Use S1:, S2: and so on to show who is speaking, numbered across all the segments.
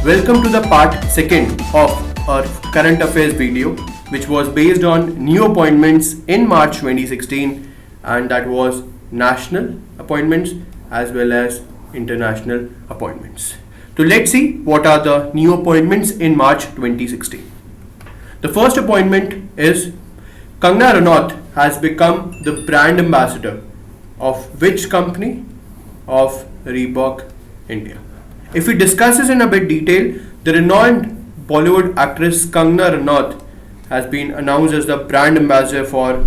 S1: Welcome to the part 2nd of our current affairs video, which was based on new appointments in March 2016, and that was national appointments as well as international appointments. So let's see what are the new appointments in March 2016. The first appointment is Kangana Ranaut has become the brand ambassador of which company? Of Reebok India. If we discuss this in a bit detail, the renowned Bollywood actress Kangana Ranaut has been announced as the brand ambassador for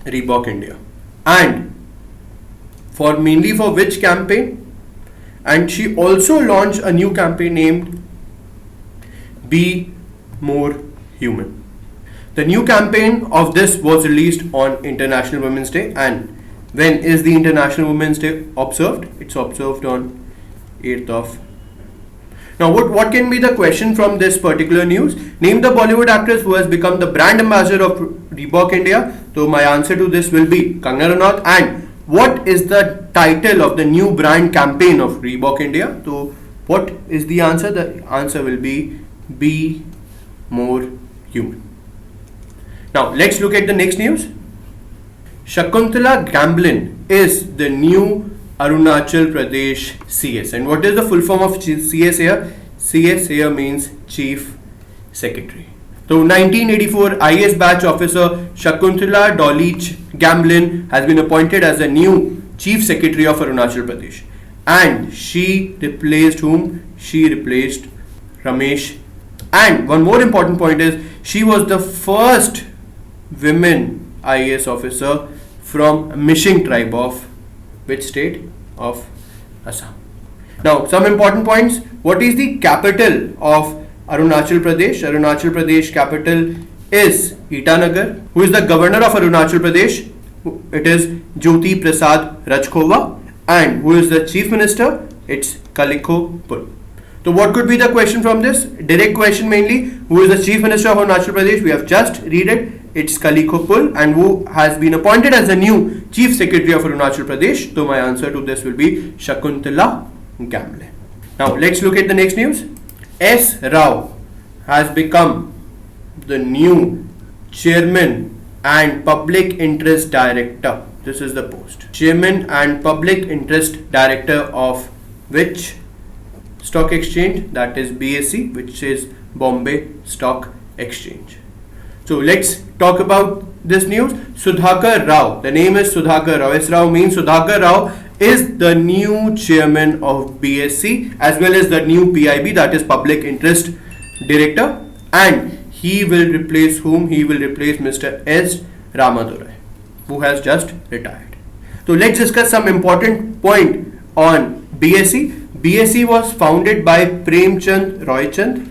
S1: Reebok India. And for mainly for which campaign? And she also launched a new campaign named Be More Human. The new campaign of this was released on International Women's Day. And when is the International Women's Day observed? It's observed on 8th of. Now what can be the question from this particular news? Name the Bollywood actress who has become the brand ambassador of Reebok India. So my answer to this will be Kangana Ranaut. And what is the title of the new brand campaign of Reebok India? So what is the answer? The answer will be More Human. Now let's look at the next news. SHAKUNTALA GAMLIN is the new Arunachal Pradesh CS. And what is the full form of CS here? CS here means Chief Secretary. So 1984 IAS batch officer Shakuntala Dolich GAMLIN has been appointed as the new Chief Secretary of Arunachal Pradesh. And she replaced whom? She replaced Ramesh. And one more important point is she was the first women IAS officer from Mishing tribe of which state? Of Assam. Now some important points. What is the capital of Arunachal Pradesh? Arunachal Pradesh capital is Itanagar. Who is the governor of Arunachal Pradesh? It is Jyoti Prasad Rajkhova. And who is the chief minister? It's Kalikho Pul. So what could be the question from this? Direct question mainly. Who is the chief minister of Arunachal Pradesh? We have just read it. It's Kalikho Pul, and who has been appointed as the new chief secretary of Arunachal Pradesh. So my answer to this will be Shakuntala GAMLIN. Now let's look at the next news. S. Rao has become the new chairman and public interest director. This is the post. Chairman and public interest director of which stock exchange? That is BSE, which is Bombay Stock Exchange. So let's talk about this news. Sudhakar Rao. The name is Sudhakar Rao. S. Rao means Sudhakar Rao is the new chairman of BSE as well as the new PIB, that is Public Interest Director. And he will replace whom? He will replace Mr. S. Ramadurai, who has just retired. So let's discuss some important point on BSE. BSE was founded by Premchand Roychand.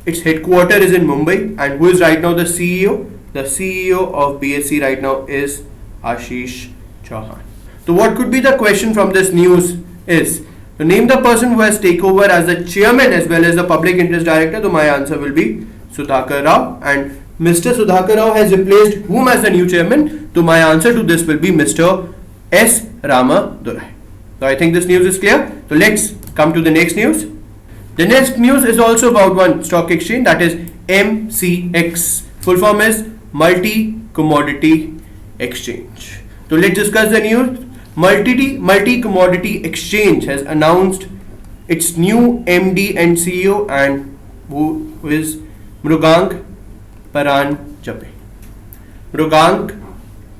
S1: Its headquarters is in Mumbai, and who is right now the CEO? The CEO of BSE right now is Ashish Chauhan. So what could be the question from this news is, to name the person who has taken over as the chairman as well as the public interest director. So my answer will be Sudhakar Rao, and Mr. Sudhakar Rao has replaced whom as the new chairman? So my answer to this will be Mr. S. Ramadurai. So I think this news is clear. So let's come to the next news. The next news is also about one stock exchange, that is MCX. Full form is Multi Commodity Exchange. So let's discuss the news. Multi Commodity Exchange has announced its new MD and CEO, and who is Mrugank Paranjape. Mrugank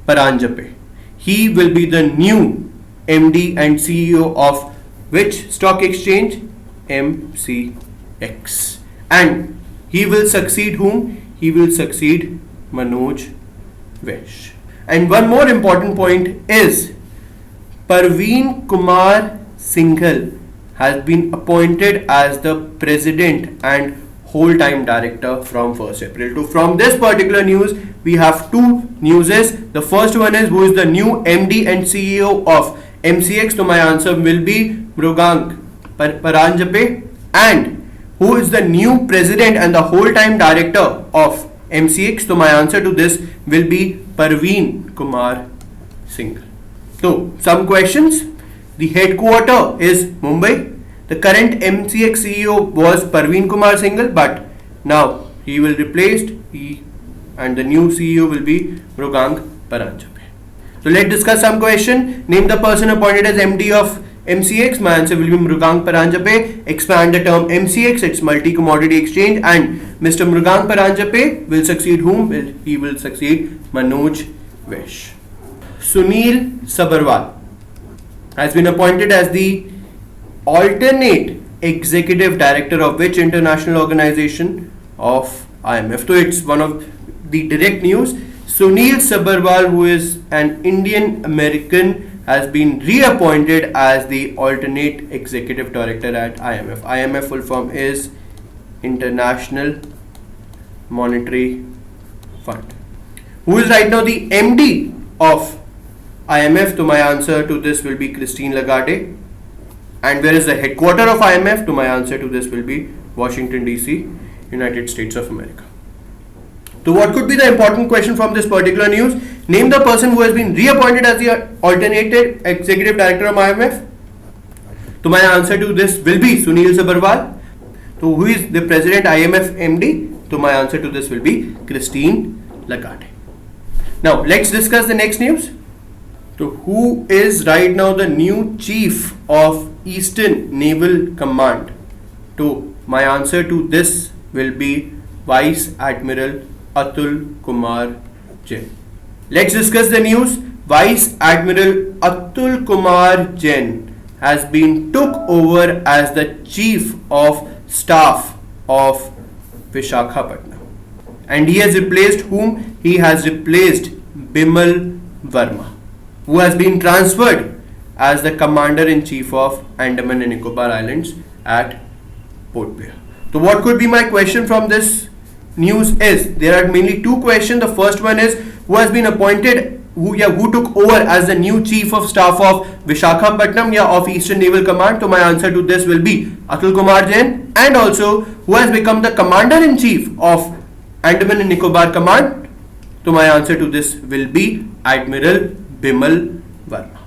S1: Paranjape. He will be the new MD and CEO of which stock exchange? MCX. And he will succeed whom? He will succeed Manoj Vaish. And one more important point is Parveen Kumar Singhal has been appointed as the president and whole-time director from 1st April. So from this particular news, we have two newses. The first one is who is the new MD and CEO of MCX. So my answer will be Mrugank Paranjape. And who is the new president and the whole-time director of MCX? So my answer to this will be Parveen Kumar Singhal. So some questions. The headquarter is Mumbai. The current MCX CEO was Parveen Kumar Singhal, but now he will replaced and the new CEO will be Mrugang Paranjape. So let's discuss some question. Name the person appointed as MD of MCX. My answer will be Mrugang Paranjape. Expand the term MCX, it's multi-commodity exchange, and Mr. Mrugang Paranjape will succeed whom? He will succeed Manoj Vesh. Sunil Sabharwal has been appointed as the alternate executive director of which international organization? Of IMF. So it's one of the direct news. Sunil Sabharwal, who is an Indian American, has been reappointed as the alternate executive director at IMF. IMF full form is International Monetary Fund. Who is right now the MD of IMF? So my answer to this will be Christine Lagarde. And where is the headquarter of IMF? To my answer to this will be Washington DC, United States of America. So what could be the important question from this particular news? Name the person who has been reappointed as the alternative executive director of IMF. So my answer to this will be Sunil Sabharwal. So who is the president IMF MD? So my answer to this will be Christine Lagarde. Now let's discuss the next news. So who is right now the new chief of Eastern Naval Command? So my answer to this will be Vice Admiral Atul Kumar Jain. Let's discuss the news. Vice Admiral Atul Kumar Jain has been took over as the Chief of Staff of Visakhapatnam. And he has replaced whom? He has replaced Bimal Verma, who has been transferred as the Commander-in-Chief of Andaman and Nicobar Islands at Port Blair. So what could be my question from this news is, there are mainly two questions. The first one is, who has been appointed, who took over as the new Chief of Staff of Visakhapatnam of Eastern Naval Command? So my answer to this will be Atul Kumar Jain. And also, who has become the Commander-in-Chief of Andaman and Nicobar Command? So my answer to this will be Admiral Bimal Verma.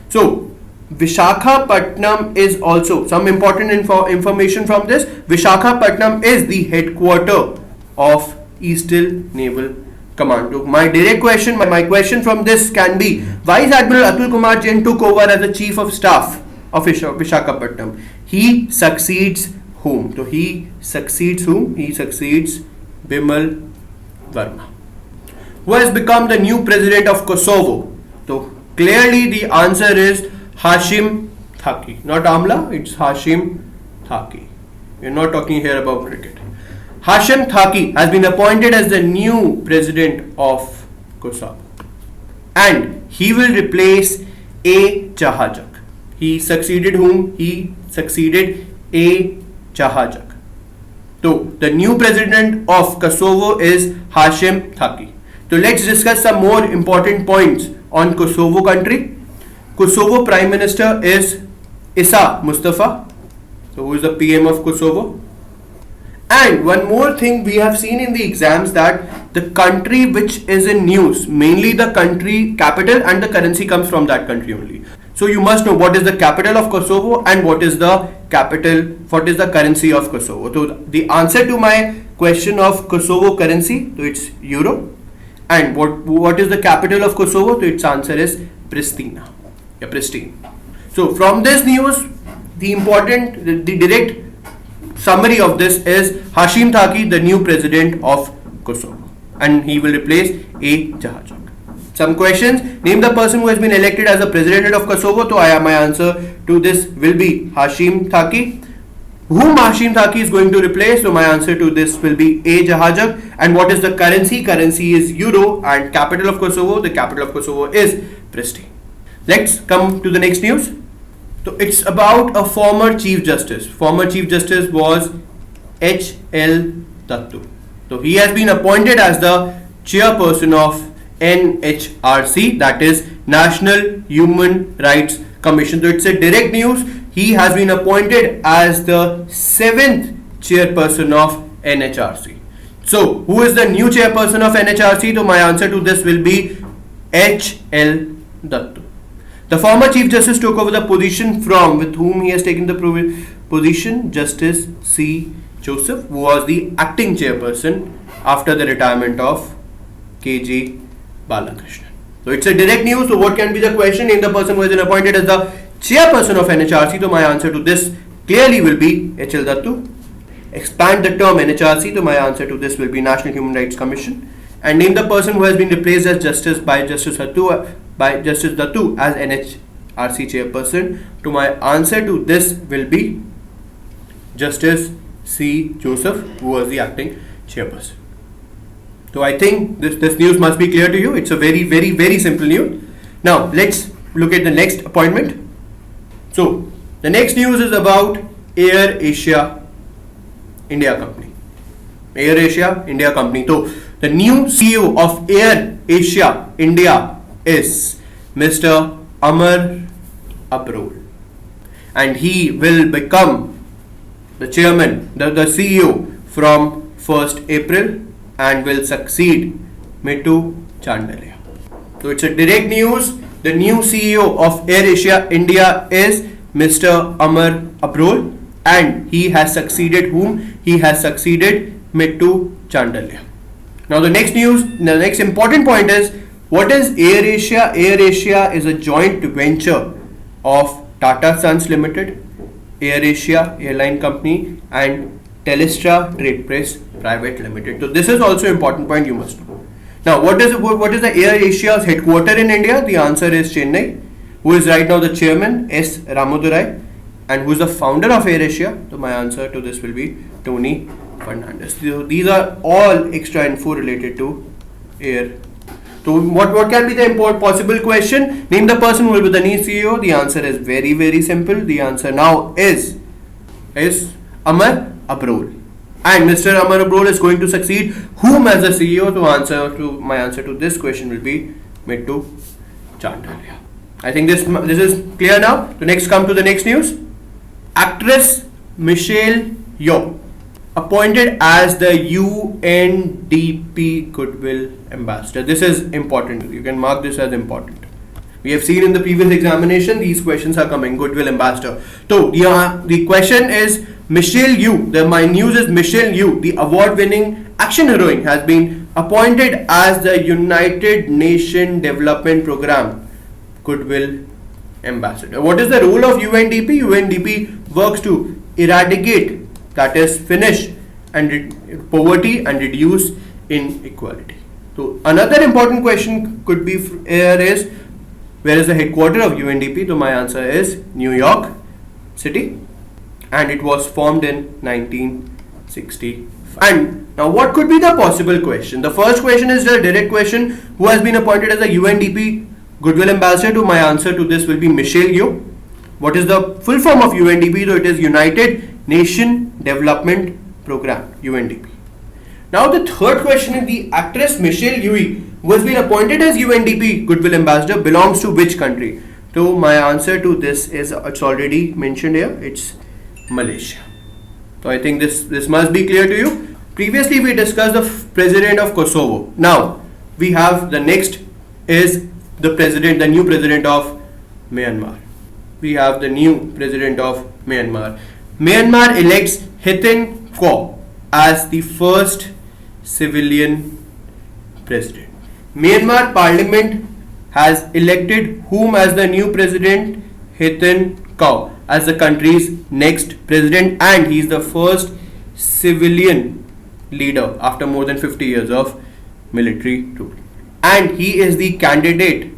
S1: So Visakhapatnam is also some important information from this. Visakhapatnam is the headquarter of Eastern Naval Command. So my direct question, my question from this can be, Vice Admiral Atul Kumar Jain took over as the Chief of Staff of Visakhapatnam. He succeeds whom? So he succeeds whom? He succeeds Bimal Verma. Who has become the new president of Kosovo? So clearly the answer is Hashim Thaçi. Not Amla, it's Hashim Thaçi. We're not talking here about cricket. Hashim Thaçi has been appointed as the new president of Kosovo. And he will replace A. Jahajak. He succeeded whom? He succeeded A. Jahajak. So the new president of Kosovo is Hashim Thaçi. So let's discuss some more important points on Kosovo country. Kosovo Prime Minister is Isa Mustafa. So who is the PM of Kosovo? And one more thing we have seen in the exams, that the country which is in news, mainly the country capital and the currency comes from that country only. So you must know what is the capital of Kosovo and what is the currency of Kosovo. So the answer to my question of Kosovo currency, so it's euro. And what is the capital of Kosovo? So its answer is Pristina. Yeah, Pristine. So from this news, the direct summary of this is Hashim Thaçi, the new president of Kosovo, and he will replace A. Jahajak. Some questions. Name the person who has been elected as the president of Kosovo. So my answer to this will be Hashim Thaçi. Whom Hashim Thaçi is going to replace? So my answer to this will be A. Jahajak. And what is the currency? Currency is euro. And capital of Kosovo? The capital of Kosovo is Pristine. Let's come to the next news. So it's about a former Chief Justice. Former Chief Justice was H.L. Dattu. So he has been appointed as the chairperson of NHRC, that is National Human Rights Commission. So it's a direct news. He has been appointed as the 7th chairperson of NHRC. So who is the new chairperson of NHRC? So my answer to this will be H.L. Dattu. The former Chief Justice took over the position with whom he has taken the position Justice C. Joseph, who was the acting chairperson after the retirement of K.G. Balakrishnan. So it's a direct news. So what can be the question? Name the person who has been appointed as the chairperson of NHRC. So my answer to this clearly will be H.L. Dattu. Expand the term NHRC. So my answer to this will be National Human Rights Commission. And name the person who has been replaced as Justice Dattu as NHRC chairperson. To my answer to this will be Justice C. Joseph, who was the acting chairperson. So I think this news must be clear to you. It's a very, very, very simple news. Now let's look at the next appointment. So the next news is about Air Asia India Company. Air Asia India Company. So the new CEO of Air Asia India is Mr. Amar Abrol, and he will become the chairman, the CEO from 1st April and will succeed Mittu Chandalia. So it's a direct news. The new CEO of Air Asia India is Mr. Amar Abrol, and he has succeeded whom? He has succeeded Mittu Chandalia. Now the next news, the next important point is, what is Air Asia? Air Asia is a joint venture of Tata Sons Limited, Air Asia Airline Company, and Telstra Trade Press Private Limited. So this is also important point you must know. Now what is the Air Asia's headquarter in India? The answer is Chennai. Who is right now the chairman? S. Ramadurai. And who is the founder of Air Asia? So my answer to this will be Tony Fernandez. So these are all extra info related to Air. So what can be the possible question? Name the person who will be the new CEO. The answer is very, very simple. The answer now is Amar Abrol. And Mr. Amar Abrol is going to succeed whom as the CEO? My answer to this question will be Mittu Chandalia. I think this is clear now. So next, come to the next news. Actress Michelle Yeoh appointed as the UNDP Goodwill Ambassador. This is important. You can mark this as important. We have seen in the previous examination these questions are coming. Goodwill Ambassador. So the question is Michelle Yeoh. My news is Michelle Yeoh, the award-winning action heroine, has been appointed as the United Nations Development Programme Goodwill Ambassador. What is the role of UNDP? UNDP works to eradicate, that is finish and poverty and reduce inequality. So another important question could be here is, where is the headquarters of UNDP? So my answer is New York City, and it was formed in 1965. And now what could be the possible question? The first question is the direct question, who has been appointed as a UNDP Goodwill Ambassador? To my answer to this will be Michelle Yeoh. What is the full form of UNDP? So it is United Nation Development Programme, UNDP. Now the third question is, the actress Michelle Yeoh, who has been appointed as UNDP Goodwill Ambassador, belongs to which country? So my answer to this is, it's already mentioned here, it's Malaysia. So I think this must be clear to you. Previously we discussed the president of Kosovo. Now we have the next is the new president of Myanmar. We have the new president of Myanmar. Myanmar elects Htin Kyaw as the first civilian president. Myanmar Parliament has elected whom as the new president? Htin Kyaw as the country's next president, and he is the first civilian leader after more than 50 years of military rule. And he is the candidate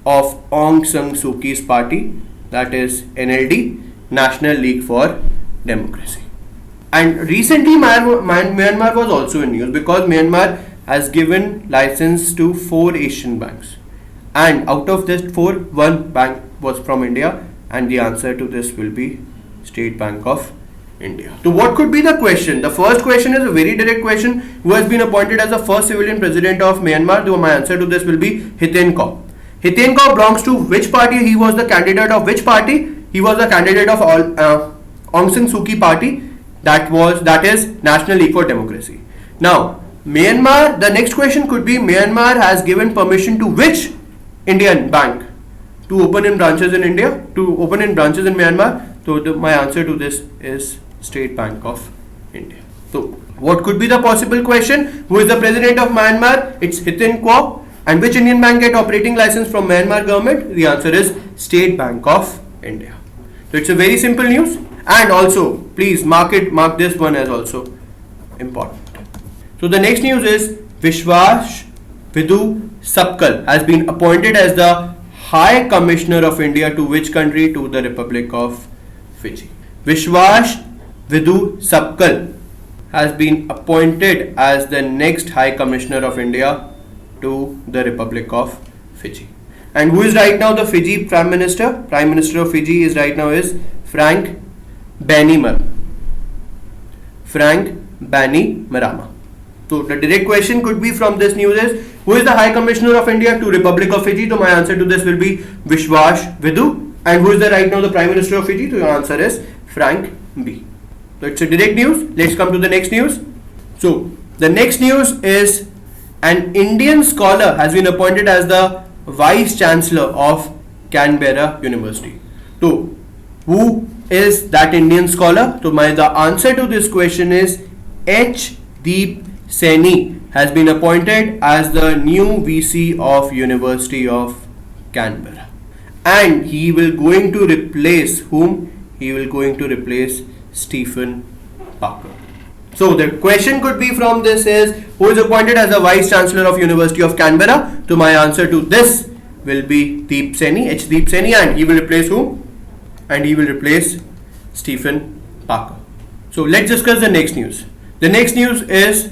S1: of Aung San SuuKyi's party, that is NLD, National League for Democracy. And recently Myanmar was also in news because Myanmar has given license to 4 Asian banks, and out of this 4, 1 bank was from India, and the answer to this will be State Bank of India. So what could be the question? The first question is a very direct question. Who has been appointed as the first civilian president of Myanmar? So my answer to this will be Htin Kyaw. Htin Kyaw belongs to which party? He was the candidate of which party? He was the candidate of Aung San SuuKyi party, that is National League for Democracy. Now Myanmar, the next question could be, Myanmar has given permission to which Indian bank to open in branches in India, to open in branches in Myanmar? So my answer to this is State Bank of India. So what could be the possible question? Who is the president of Myanmar? It's Htin Kyaw. And which Indian bank get operating license from Myanmar government? The answer is State Bank of India. So it's a very simple news. And also, please mark this one as also important. So the next news is VISHVAS VIDU SAPKAL has been appointed as the High Commissioner of India to which country? To the Republic of Fiji. VISHVAS VIDU SAPKAL has been appointed as the next High Commissioner of India to the Republic of Fiji. And who is right now the Fiji Prime Minister? Prime Minister of Fiji is right now is Frank Bainimarama. Frank Bainimarama. So the direct question could be from this news is, who is the High Commissioner of India to Republic of Fiji? So my answer to this will be VISHVAS VIDU. And who is the right now the Prime Minister of Fiji? So your answer is Frank B. So it's a direct news. Let's come to the next news. So the next news is an Indian scholar has been appointed as the Vice Chancellor of Canberra University. So who is that Indian scholar? So the answer to this question is H.Deep Saini has been appointed as the new VC of University of Canberra. And he will going to replace whom? He will going to replace Stephen Parker. So the question could be from this is, who is appointed as the Vice Chancellor of University of Canberra? So my answer to this will be Deep Saini, H.Deep Saini, and he will replace whom? And he will replace Stephen Parker. So let's discuss the next news. The next news is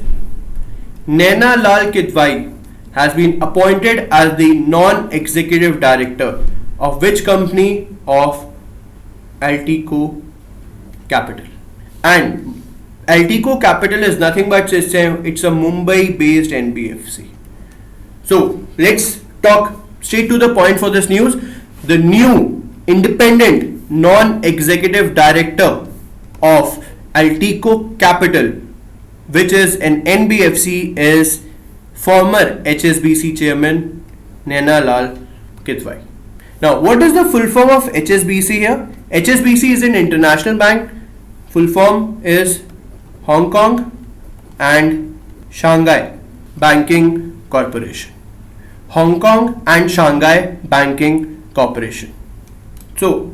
S1: NAINA KIDWAI has been appointed as the non-executive director of which company? Of ALTICO Capital. And ALTICO Capital is nothing but it's a Mumbai based NBFC. So let's talk straight to the point for this news. The new independent non-executive director of ALTICO Capital, which is an NBFC, is former HSBC chairman NAINA KIDWAI. Now what is the full form of HSBC here? HSBC is an international bank. Full form is Hong Kong and Shanghai Banking Corporation. Hong Kong and Shanghai Banking Corporation. So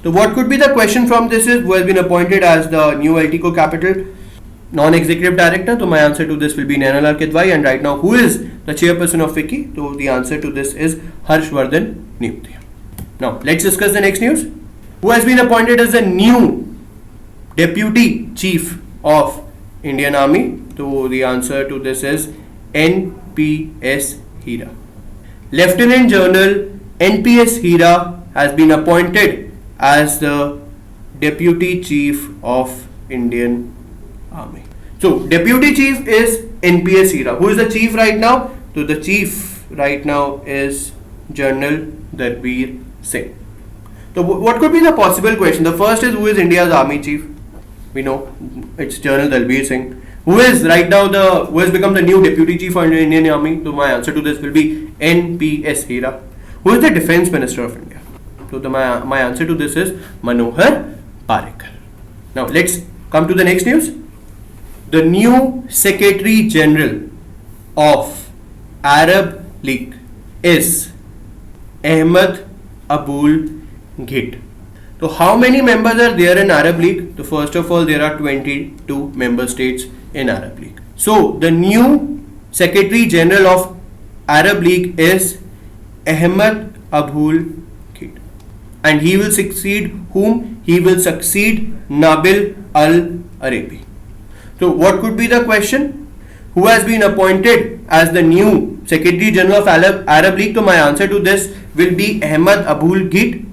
S1: what could be the question from this is, who has been appointed as the new ALTICO Capital non-executive director? So my answer to this will be NAINA KIDWAI. And right now, who is the chairperson of FIJI? So the answer to this is Harshvardhan Niyutia. Now let's discuss the next news. Who has been appointed as the new Deputy Chief of Indian Army? So the answer to this is NPS Hira. Lieutenant General NPS Hira has been appointed as the Deputy Chief of Indian Army. So Deputy Chief is NPS Hira. Who is the Chief right now? So the Chief right now is General Balbir Singh. So what could be the possible question? The first is, who is India's Army Chief? We know it's General Balbir Singh. Who is right now who has become the new Deputy Chief of Indian Army? So my answer to this will be NPS Hira. Who is the Defence Minister of India? So my answer to this is Manohar Parrikar. Now let's come to the next news. The new Secretary General of Arab League is Ahmed Abul Ghit. So how many members are there in Arab League? So first of all, there are 22 member states in Arab League. So the new Secretary General of Arab League is Ahmed Abul Ghit. And he will succeed whom? He will succeed Nabil Al-Arabi. So what could be the question? Who has been appointed as the new Secretary General of Arab League? So my answer to this will be Ahmed Abul Ghit.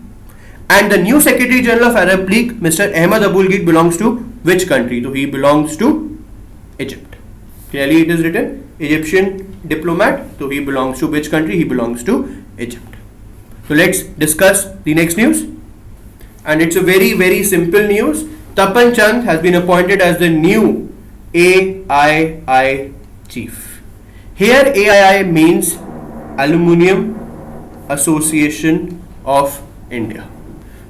S1: And the new Secretary General of Arab League, Mr. Ahmed Abul Ghit, belongs to which country? So he belongs to Egypt. Clearly it is written Egyptian diplomat. So he belongs to which country? He belongs to Egypt. So let's discuss the next news. And it's a very, very simple news. Tapan Chand has been appointed as the new AII chief. Here AII means Aluminium Association of India.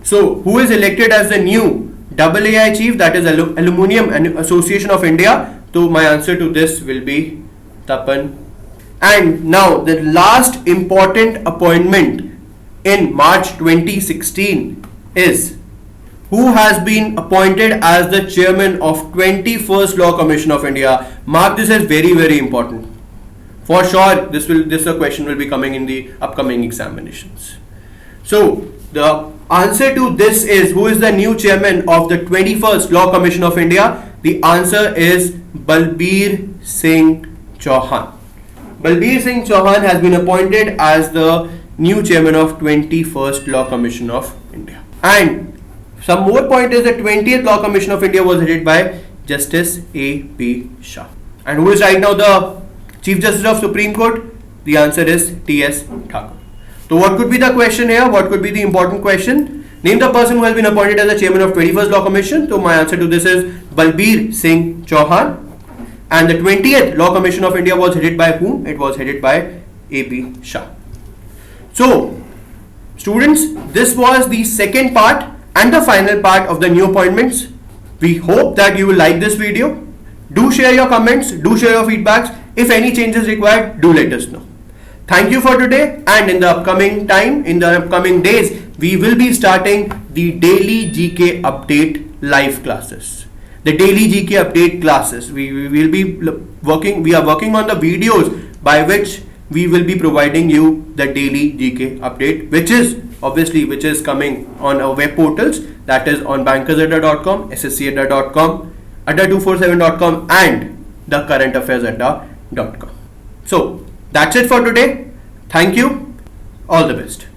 S1: So who is elected as the new AAI chief? That is Aluminium Association of India. So my answer to this will be Tapan. And now the last important appointment in March 2016 is who has been appointed as the chairman of 21st Law Commission of India. Mark this as very, very important. For sure, this question will be coming in the upcoming examinations. So the answer to this is, who is the new chairman of the 21st Law Commission of India? The answer is Balbir Singh Chauhan. Balbir Singh Chauhan has been appointed as the new chairman of 21st Law Commission of India. And some more point is the 20th Law Commission of India was headed by Justice A.P. Shah. And who is right now the Chief Justice of Supreme Court? The answer is T.S. Thakur. So what could be the question here? What could be the important question? Name the person who has been appointed as the chairman of 21st Law Commission. So my answer to this is Balbir Singh Chauhan. And the 20th Law Commission of India was headed by whom? It was headed by A.P. Shah. So students, this was the second part and the final part of the new appointments. We hope that you will like this video. Do share your comments, do share your feedbacks. If any changes required, do let us know. Thank you for today, and in the upcoming time, in the upcoming days, we will be starting the daily GK update live classes. The daily GK update classes. We will be working. We are working on the videos by which we will be providing you the daily GK update, which is coming on our web portals. That is on bankersadda.com, sscadda.com, adda247.com, and the currentaffairs.adda.com. So that's it for today. Thank you. All the best.